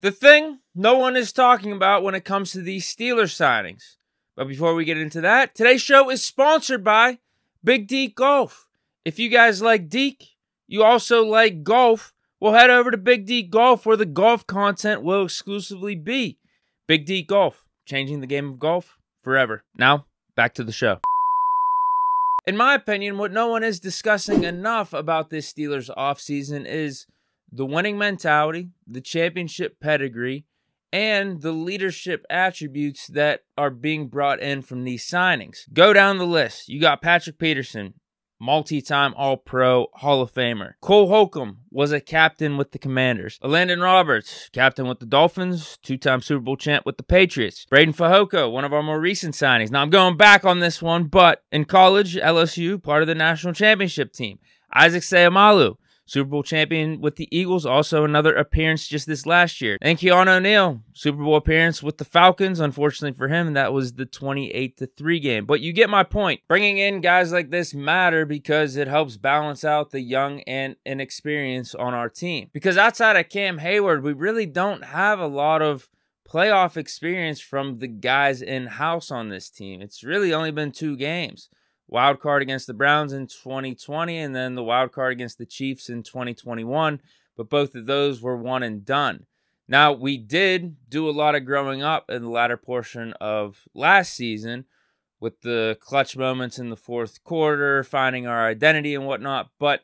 The thing no one is talking about when it comes to these Steelers signings. But before we get into that, today's show is sponsored by Big Deke Golf. If you guys like Deke, you also like golf, well, head over to Big Deke Golf where the golf content will exclusively be. Big Deke Golf, changing the game of golf forever. Now, back to the show. In my opinion, what no one is discussing enough about this Steelers offseason is the winning mentality, the championship pedigree, and the leadership attributes that are being brought in from these signings. Go down the list. You got Patrick Peterson, multi-time All-Pro, Hall of Famer. Cole Holcomb was a captain with the Commanders. Landon Roberts, captain with the Dolphins, two-time Super Bowl champ with the Patriots. Braden Fehoko, one of our more recent signings. Now, I'm going back on this one, but in college, LSU, part of the national championship team. Isaac Seumalo, Super Bowl champion with the Eagles, also another appearance just this last year. And Keanu O'Neal, Super Bowl appearance with the Falcons. Unfortunately for him, that was the 28-3 game. But you get my point. Bringing in guys like this matter because it helps balance out the young and inexperienced on our team. Because outside of Cam Hayward, we really don't have a lot of playoff experience from the guys in-house on this team. It's really only been 2 games. Wild card against the Browns in 2020, and then the wild card against the Chiefs in 2021. But both of those were one and done. Now, we did do a lot of growing up in the latter portion of last season with the clutch moments in the fourth quarter, finding our identity and whatnot. But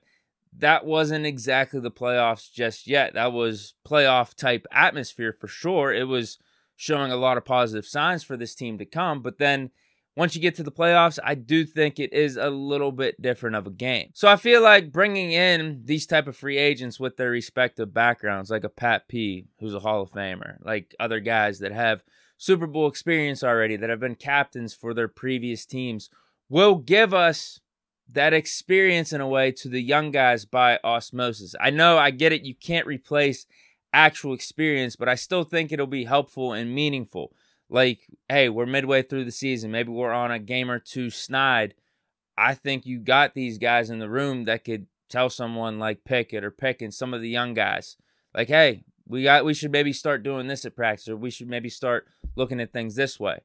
that wasn't exactly the playoffs just yet. That was playoff type atmosphere for sure. It was showing a lot of positive signs for this team to come. But then once you get to the playoffs, I do think it is a little bit different of a game. So I feel like bringing in these type of free agents with their respective backgrounds, like a Pat P, who's a Hall of Famer, like other guys that have Super Bowl experience already, that have been captains for their previous teams, will give us that experience in a way to the young guys by osmosis. I know, I get it, you can't replace actual experience, but I still think it'll be helpful and meaningful. Like, hey, we're midway through the season. Maybe we're on a game or two snide. I think you got these guys in the room that could tell someone like Pickett or Pickens, some of the young guys, like, hey, we should maybe start doing this at practice, or we should maybe start looking at things this way.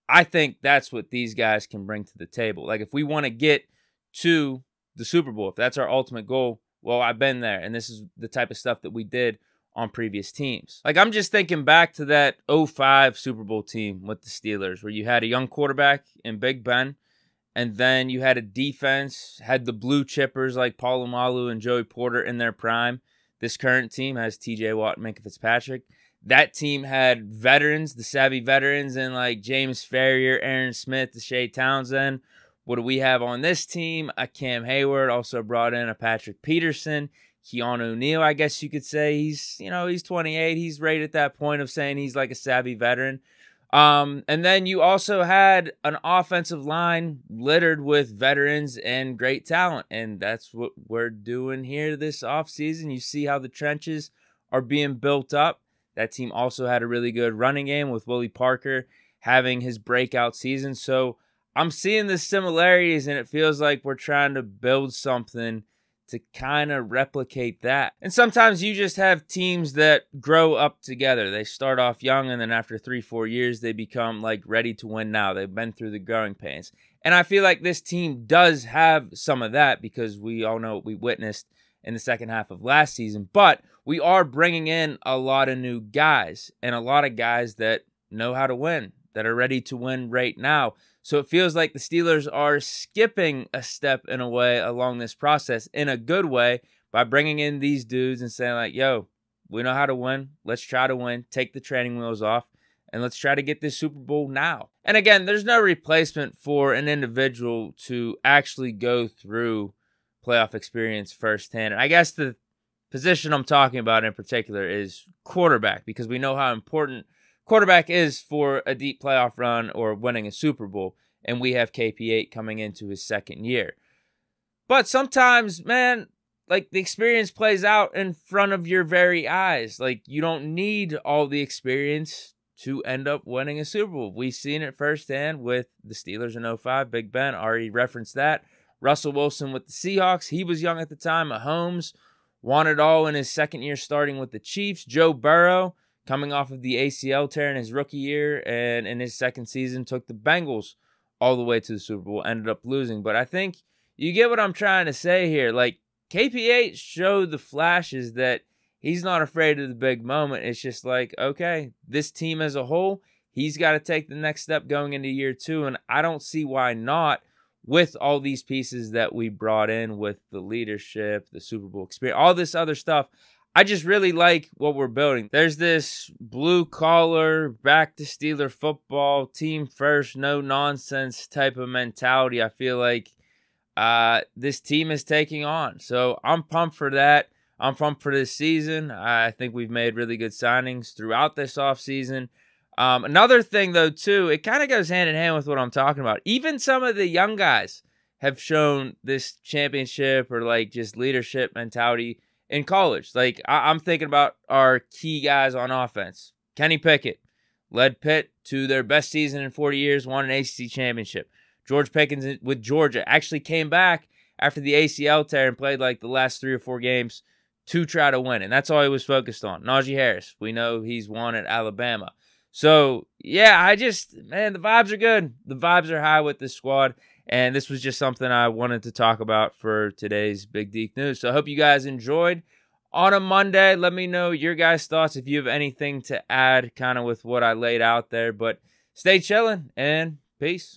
I think that's what these guys can bring to the table. Like, if we want to get to the Super Bowl, if that's our ultimate goal, well, I've been there, and this is the type of stuff that we did on previous teams. Like, I'm just thinking back to that 2005 Super Bowl team with the Steelers, where you had a young quarterback in Big Ben, and then you had a defense, had the blue chippers like Polamalu and Joey Porter in their prime. This current team has TJ Watt and Minkah Fitzpatrick. That team had veterans, the savvy veterans, and like James Farrior, Aaron Smith, Deshae Townsend. What do we have on this team? A Cam Hayward, also brought in a Patrick Peterson. Keanu O'Neal, I guess you could say. He's 28. He's right at that point of saying he's like a savvy veteran. And then you also had an offensive line littered with veterans and great talent. And that's what we're doing here this offseason. You see how the trenches are being built up. That team also had a really good running game with Willie Parker having his breakout season. So I'm seeing the similarities, and it feels like we're trying to build something to kind of replicate that. And sometimes you just have teams that grow up together. They start off young, and then after 3-4 years, they become like ready to win now. They've been through the growing pains. And I feel like this team does have some of that, because we all know what we witnessed in the second half of last season. But we are bringing in a lot of new guys, and a lot of guys that know how to win, that are ready to win right now. So it feels like the Steelers are skipping a step in a way along this process, in a good way, by bringing in these dudes and saying like, yo, we know how to win. Let's try to win. Take the training wheels off, and let's try to get this Super Bowl now. And again, there's no replacement for an individual to actually go through playoff experience firsthand. And I guess the position I'm talking about in particular is quarterback, because we know how important quarterback is for a deep playoff run or winning a Super Bowl, and we have KP8 coming into his second year. But sometimes, man, like, the experience plays out in front of your very eyes. Like, you don't need all the experience to end up winning a Super Bowl. We've seen it firsthand with the Steelers in 2005. Big Ben already referenced that. Russell Wilson with the Seahawks. He was young at the time. Mahomes won it all in his second year starting with the Chiefs. Joe Burrow coming off of the ACL tear in his rookie year, and in his second season took the Bengals all the way to the Super Bowl, ended up losing. But I think you get what I'm trying to say here. Like, KP8 showed the flashes that he's not afraid of the big moment. It's just like, okay, this team as a whole, he's got to take the next step going into year 2, and I don't see why not with all these pieces that we brought in with the leadership, the Super Bowl experience, all this other stuff. I just really like what we're building. There's this blue-collar, back-to-Steeler football, team first, no-nonsense type of mentality I feel like this team is taking on. So I'm pumped for that. I'm pumped for this season. I think we've made really good signings throughout this offseason. Another thing, though, too, it kind of goes hand in hand with what I'm talking about. Even some of the young guys have shown this championship or, like, just leadership mentality in college. Like, I'm thinking about our key guys on offense. Kenny Pickett led Pitt to their best season in 40 years, won an ACC championship. George Pickens with Georgia actually came back after the ACL tear and played, like, the last 3 or 4 games to try to win, and that's all he was focused on. Najee Harris, we know he's won at Alabama. So, yeah, man, the vibes are good. The vibes are high with this squad, and this was just something I wanted to talk about for today's Big Deke News. So I hope you guys enjoyed. On a Monday, let me know your guys' thoughts if you have anything to add kind of with what I laid out there. But stay chilling, and peace.